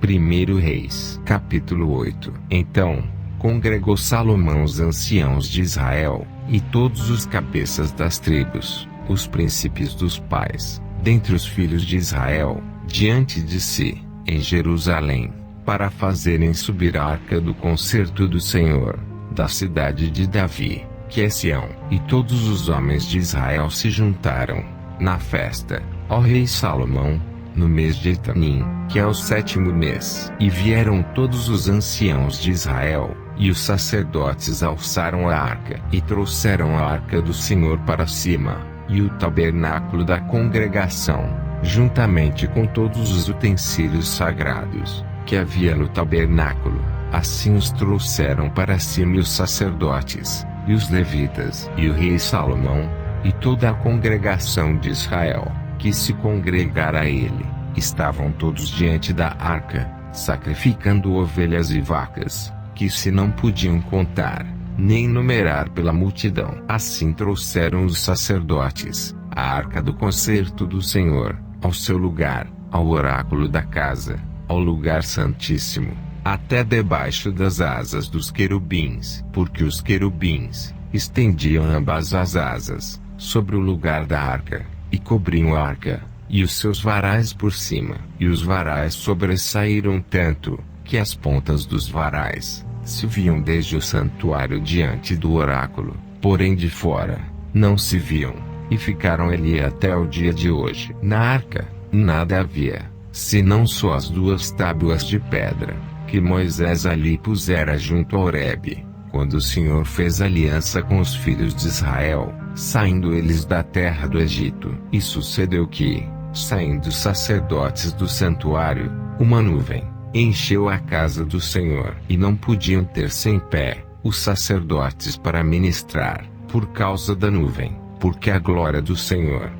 1 Reis, capítulo 8. Então congregou Salomão os anciãos de Israel, e todos os cabeças das tribos, os príncipes dos pais, dentre os filhos de Israel, diante de si, em Jerusalém, para fazerem subir a arca do concerto do Senhor, da cidade de Davi, que é Sião. E todos os homens de Israel se juntaram, na festa, ao rei Salomão, no mês de Etanim, que é o 7º mês. E vieram todos os anciãos de Israel, e os sacerdotes alçaram a arca, e trouxeram a arca do Senhor para cima, e o tabernáculo da congregação, juntamente com todos os utensílios sagrados, que havia no tabernáculo. Assim os trouxeram para cima os sacerdotes, e os levitas, e o rei Salomão, e toda a congregação de Israel, que se congregara a ele, estavam todos diante da arca, sacrificando ovelhas e vacas, que se não podiam contar, nem numerar pela multidão. Assim trouxeram os sacerdotes a arca do concerto do Senhor, ao seu lugar, ao oráculo da casa, ao lugar santíssimo, até debaixo das asas dos querubins, porque os querubins estendiam ambas as asas sobre o lugar da arca, e cobriam a arca, e os seus varais por cima. E os varais sobressaíram tanto, que as pontas dos varais se viam desde o santuário diante do oráculo, porém de fora não se viam, e ficaram ali até o dia de hoje. Na arca nada havia, senão só as 2 tábuas de pedra, que Moisés ali pusera junto a Horebe, quando o Senhor fez aliança com os filhos de Israel, saindo eles da terra do Egito. E sucedeu que, saindo os sacerdotes do santuário, uma nuvem encheu a casa do Senhor, e não podiam ter-se em pé os sacerdotes para ministrar, por causa da nuvem, porque a glória do Senhor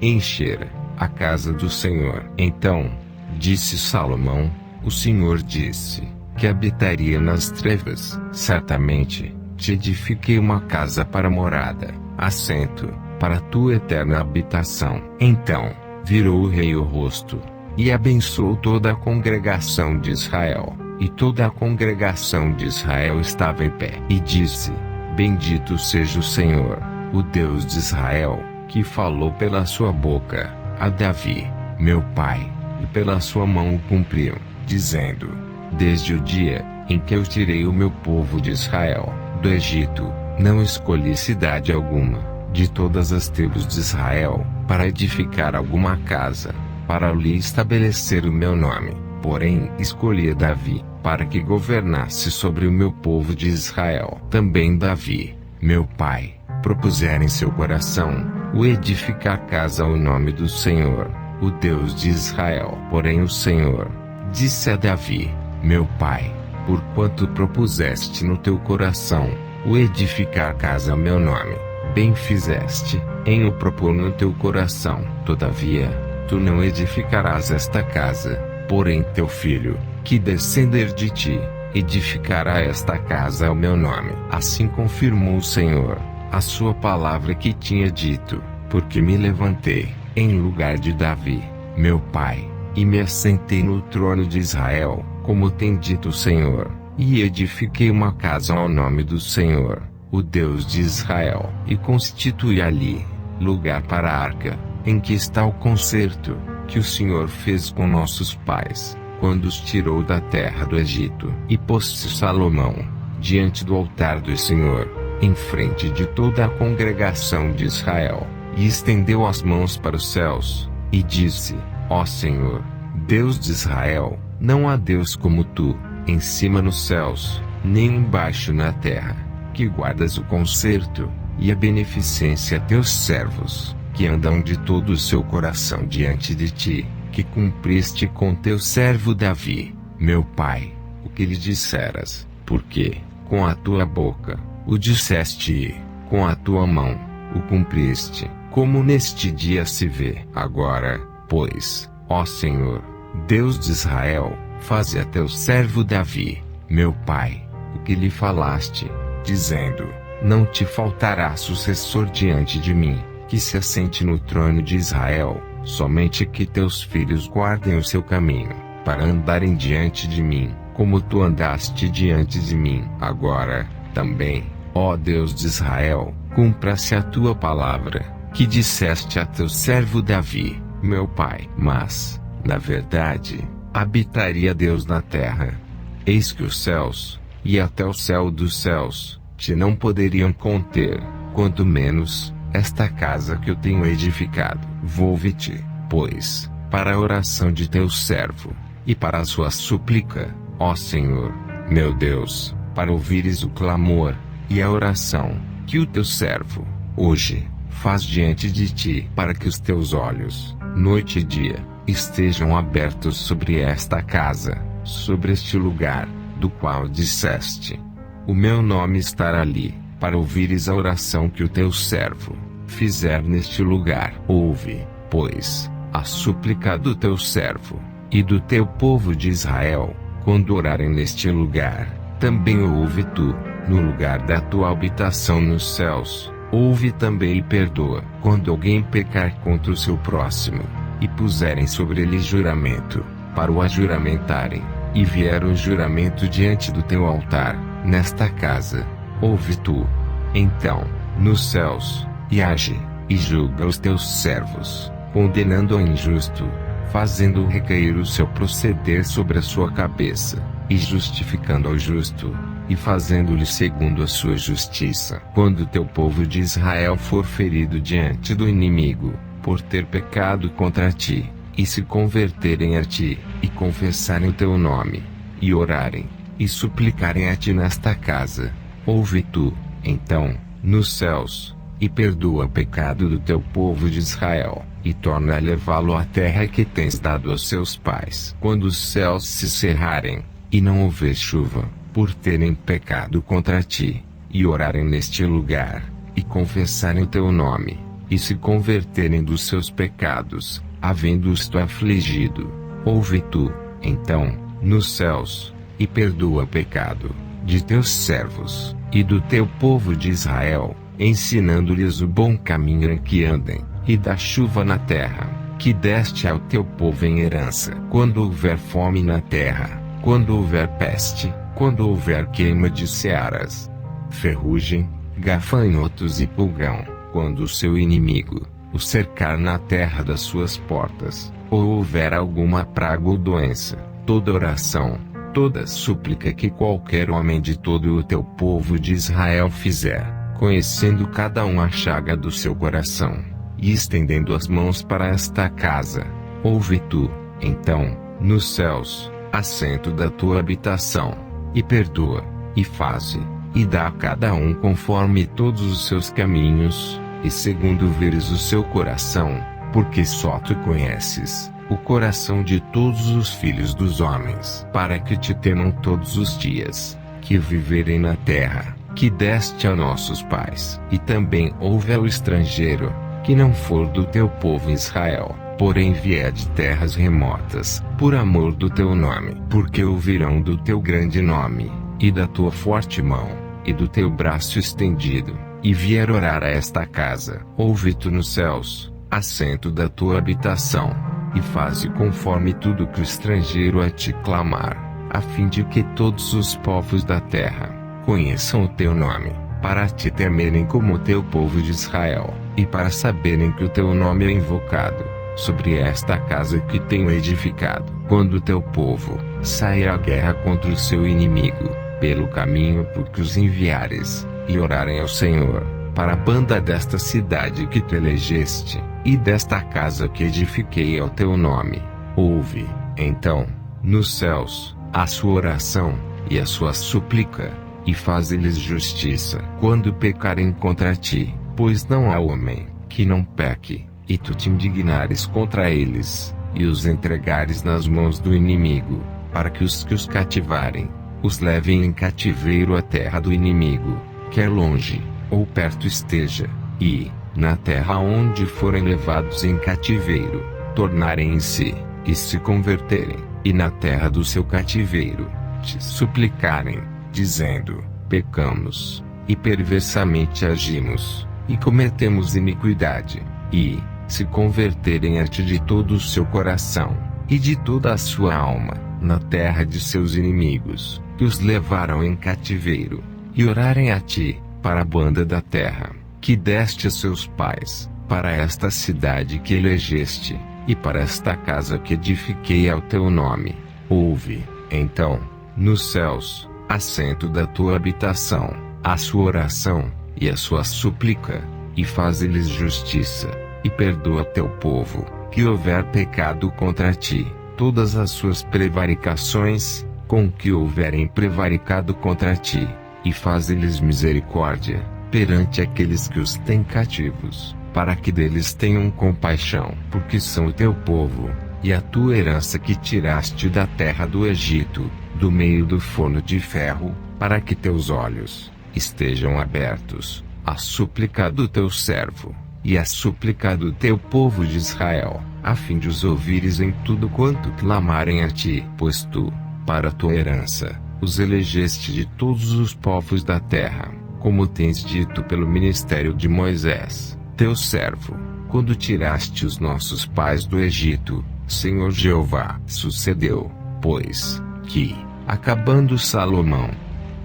enchera a casa do Senhor. Então disse Salomão: o Senhor disse que habitaria nas trevas. Certamente te edifiquei uma casa para morada, assento para tua eterna habitação. Então virou o rei o rosto, e abençoou toda a congregação de Israel. E toda a congregação de Israel estava em pé. E disse: bendito seja o Senhor, o Deus de Israel, que falou pela sua boca a Davi, meu pai, e pela sua mão o cumpriu, dizendo: desde o dia em que eu tirei o meu povo de Israel do Egito, não escolhi cidade alguma, de todas as tribos de Israel, para edificar alguma casa, para ali estabelecer o meu nome. Porém escolhi Davi, para que governasse sobre o meu povo de Israel. Também Davi, meu pai, propusera em seu coração o edificar casa ao nome do Senhor, o Deus de Israel. Porém o Senhor disse a Davi, meu pai: porquanto propuseste no teu coração o edificar casa ao meu nome, bem fizeste em o propor no teu coração. Todavia tu não edificarás esta casa, porém teu filho, que descender de ti, edificará esta casa ao meu nome. Assim confirmou o Senhor a sua palavra que tinha dito, porque me levantei em lugar de Davi, meu pai, e me assentei no trono de Israel, como tem dito o Senhor, e edifiquei uma casa ao nome do Senhor, o Deus de Israel, e constituí ali lugar para a arca, em que está o concerto que o Senhor fez com nossos pais, quando os tirou da terra do Egito. E pôs-se Salomão diante do altar do Senhor, em frente de toda a congregação de Israel, e estendeu as mãos para os céus, e disse: ó Senhor, Deus de Israel, não há Deus como tu, em cima nos céus, nem embaixo na terra, que guardas o concerto e a beneficência a teus servos, que andam de todo o seu coração diante de ti, que cumpriste com teu servo Davi, meu pai, o que lhe disseras, porque com a tua boca o disseste e com a tua mão o cumpriste, como neste dia se vê. Agora, pois, ó Senhor, Deus de Israel, faze a teu servo Davi, meu pai, o que lhe falaste, dizendo: não te faltará sucessor diante de mim, que se assente no trono de Israel, somente que teus filhos guardem o seu caminho, para andarem diante de mim, como tu andaste diante de mim. Agora, também, ó Deus de Israel, cumpra-se a tua palavra, que disseste a teu servo Davi, meu pai. Mas, na verdade, habitaria Deus na terra. Eis que os céus, e até o céu dos céus, te não poderiam conter, quanto menos, esta casa que eu tenho edificado. Volve-te, pois, para a oração de teu servo, e para a sua súplica, ó Senhor, meu Deus, para ouvires o clamor, e a oração, que o teu servo, hoje, faz diante de ti, para que os teus olhos, noite e dia, estejam abertos sobre esta casa, sobre este lugar, do qual disseste: o meu nome estará ali, para ouvires a oração que o teu servo fizer neste lugar. Ouve, pois, a súplica do teu servo, e do teu povo de Israel, quando orarem neste lugar. Também ouve tu, no lugar da tua habitação nos céus, ouve também e perdoa, quando alguém pecar contra o seu próximo, e puserem sobre ele juramento, para o ajuramentarem, e vier o juramento diante do teu altar, nesta casa, ouve tu, então, nos céus, e age, e julga os teus servos, condenando ao injusto, fazendo recair o seu proceder sobre a sua cabeça, e justificando ao justo, e fazendo-lhe segundo a sua justiça. Quando o teu povo de Israel for ferido diante do inimigo, por ter pecado contra ti, e se converterem a ti, e confessarem o teu nome, e orarem, e suplicarem a ti nesta casa, ouve tu, então, nos céus, e perdoa o pecado do teu povo de Israel, e torna a levá-lo à terra que tens dado aos seus pais. Quando os céus se cerrarem, e não houver chuva, por terem pecado contra ti, e orarem neste lugar, e confessarem o teu nome, e se converterem dos seus pecados, havendo-os tu afligido, ouve tu, então, nos céus, e perdoa o pecado de teus servos, e do teu povo de Israel, ensinando-lhes o bom caminho em que andem, e dá chuva na terra, que deste ao teu povo em herança. Quando houver fome na terra, quando houver peste, quando houver queima de searas, ferrugem, gafanhotos e pulgão, quando o seu inimigo o cercar na terra das suas portas, ou houver alguma praga ou doença, toda oração, toda súplica que qualquer homem de todo o teu povo de Israel fizer, conhecendo cada um a chaga do seu coração, e estendendo as mãos para esta casa, ouve tu, então, nos céus, assento da tua habitação, e perdoa, e faze, e dá a cada um conforme todos os seus caminhos, e segundo veres o seu coração, porque só tu conheces o coração de todos os filhos dos homens, para que te temam todos os dias que viverem na terra, que deste a nossos pais. E também ouve ao estrangeiro, que não for do teu povo Israel, porém vier de terras remotas, por amor do teu nome, porque ouvirão do teu grande nome, e da tua forte mão, e do teu braço estendido, e vier orar a esta casa. Ouve tu nos céus, assento da tua habitação, e faze conforme tudo que o estrangeiro a te clamar, a fim de que todos os povos da terra conheçam o teu nome, para te temerem como o teu povo de Israel, e para saberem que o teu nome é invocado sobre esta casa que tenho edificado. Quando o teu povo sair à guerra contra o seu inimigo, pelo caminho por que os enviares, e orarem ao Senhor, para a banda desta cidade que tu elegeste, e desta casa que edifiquei ao teu nome, ouve, então, nos céus, a sua oração, e a sua súplica, e faze-lhes justiça, quando pecarem contra ti, pois não há homem que não peque, e tu te indignares contra eles, e os entregares nas mãos do inimigo, para que os cativarem, os levem em cativeiro à terra do inimigo, quer longe, ou perto esteja, e, na terra onde forem levados em cativeiro, tornarem em si, e se converterem, e na terra do seu cativeiro, te suplicarem, dizendo: pecamos, e perversamente agimos, e cometemos iniquidade, e, se converterem a ti de todo o seu coração, e de toda a sua alma, na terra de seus inimigos, que os levaram em cativeiro, e orarem a ti, para a banda da terra, que deste a seus pais, para esta cidade que elegeste, e para esta casa que edifiquei ao teu nome. Ouve, então, nos céus, assento da tua habitação, a sua oração, e a sua súplica, e faze-lhes justiça, e perdoa teu povo, que houver pecado contra ti, todas as suas prevaricações, com que houverem prevaricado contra ti, e faze-lhes misericórdia, perante aqueles que os têm cativos, para que deles tenham compaixão, porque são o teu povo, e a tua herança que tiraste da terra do Egito, do meio do forno de ferro, para que teus olhos estejam abertos à súplica do teu servo, e à súplica do teu povo de Israel, a fim de os ouvires em tudo quanto clamarem a ti, pois tu, para a tua herança, os elegeste de todos os povos da terra, como tens dito pelo ministério de Moisés, teu servo, quando tiraste os nossos pais do Egito, Senhor Jeová. Sucedeu, pois, que, acabando Salomão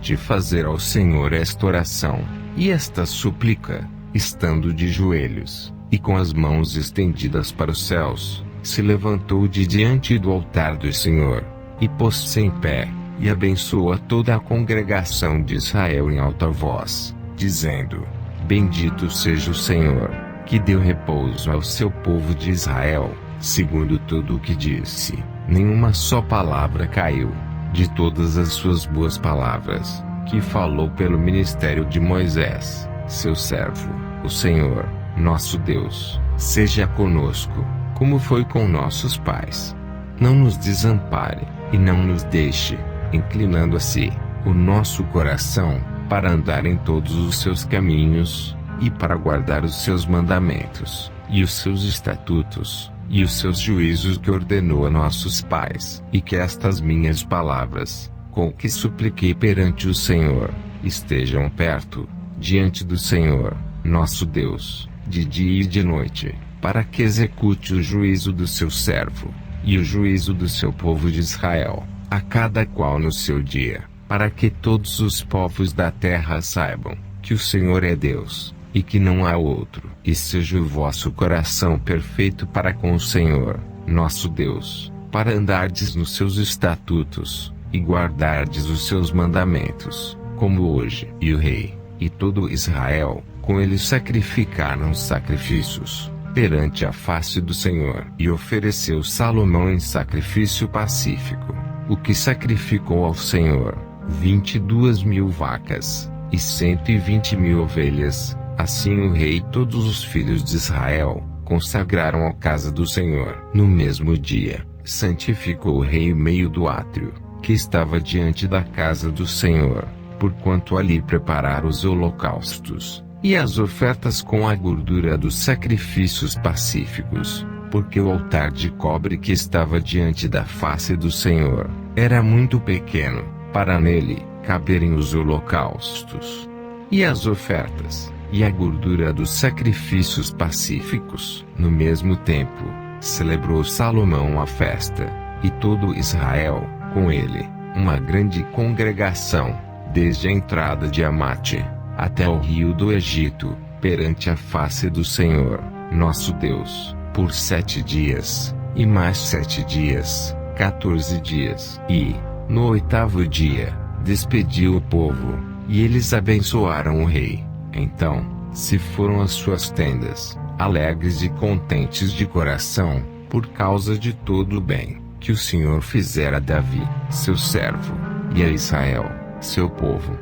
de fazer ao Senhor esta oração, e esta súplica, estando de joelhos, e com as mãos estendidas para os céus, se levantou de diante do altar do Senhor, e pôs-se em pé, e abençoou a toda a congregação de Israel em alta voz, dizendo: Bendito seja o Senhor, que deu repouso ao seu povo de Israel, segundo tudo o que disse, nenhuma só palavra caiu de todas as suas boas palavras, que falou pelo ministério de Moisés, seu servo. O Senhor, nosso Deus, seja conosco, como foi com nossos pais. Não nos desampare, e não nos deixe, inclinando a si, o nosso coração, para andar em todos os seus caminhos, e para guardar os seus mandamentos, e os seus estatutos, e os seus juízos que ordenou a nossos pais, e que estas minhas palavras, com que supliquei perante o Senhor, estejam perto, diante do Senhor, nosso Deus, de dia e de noite, para que execute o juízo do seu servo, e o juízo do seu povo de Israel, a cada qual no seu dia, para que todos os povos da terra saibam que o Senhor é Deus, e que não há outro, e seja o vosso coração perfeito para com o Senhor, nosso Deus, para andardes nos seus estatutos, e guardardes os seus mandamentos, como hoje. E o rei, e todo Israel, com ele sacrificaram sacrifícios, perante a face do Senhor. E ofereceu Salomão em sacrifício pacífico, o que sacrificou ao Senhor, 22.000 vacas, e 120.000 ovelhas. Assim o rei e todos os filhos de Israel consagraram a casa do Senhor. No mesmo dia, santificou o rei o meio do átrio, que estava diante da casa do Senhor, porquanto ali preparara os holocaustos, e as ofertas com a gordura dos sacrifícios pacíficos, porque o altar de cobre que estava diante da face do Senhor, era muito pequeno, para nele caberem os holocaustos, e as ofertas, e a gordura dos sacrifícios pacíficos. No mesmo tempo, celebrou Salomão a festa, e todo Israel, com ele, uma grande congregação, desde a entrada de Amate, até o rio do Egito, perante a face do Senhor, nosso Deus, por 7 dias, e mais 7 dias, 14 dias. E, no 8º dia, despediu o povo, e eles abençoaram o rei. Então, se foram às suas tendas, alegres e contentes de coração, por causa de todo o bem que o Senhor fizera a Davi, seu servo, e a Israel, seu povo.